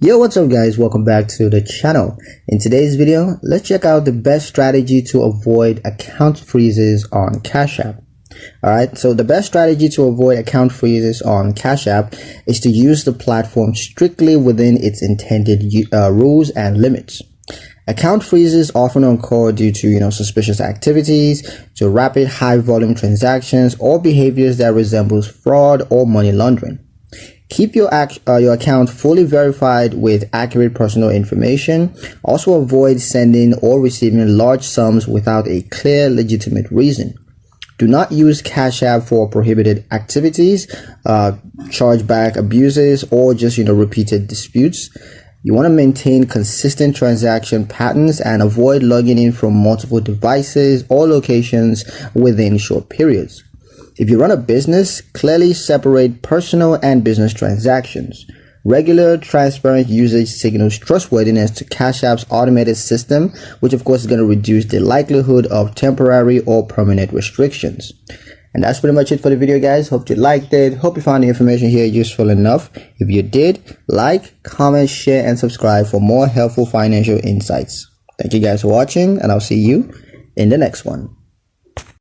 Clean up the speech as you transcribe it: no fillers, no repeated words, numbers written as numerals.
Yo, what's up guys, welcome back to the channel. In today's video, let's check out the best strategy to avoid account freezes on Cash App. Alright, so the best strategy to avoid account freezes on Cash App is to use the platform strictly within its intended rules and limits. Account freezes often occur due to suspicious activities, to rapid high volume transactions, or behaviors that resembles fraud or money laundering. Keep your account fully verified with accurate personal information. Also avoid sending or receiving large sums without a clear, legitimate reason. Do not use Cash App for prohibited activities, chargeback abuses, or just repeated disputes. You want to maintain consistent transaction patterns and avoid logging in from multiple devices or locations within short periods. If you run a business, clearly separate personal and business transactions. Regular, transparent usage signals trustworthiness to Cash App's automated system, which of course is going to reduce the likelihood of temporary or permanent restrictions. And that's pretty much it for the video, guys. Hope you liked it. Hope you found the information here useful enough. If you did, like, comment, share, and subscribe for more helpful financial insights. Thank you guys for watching, and I'll see you in the next one.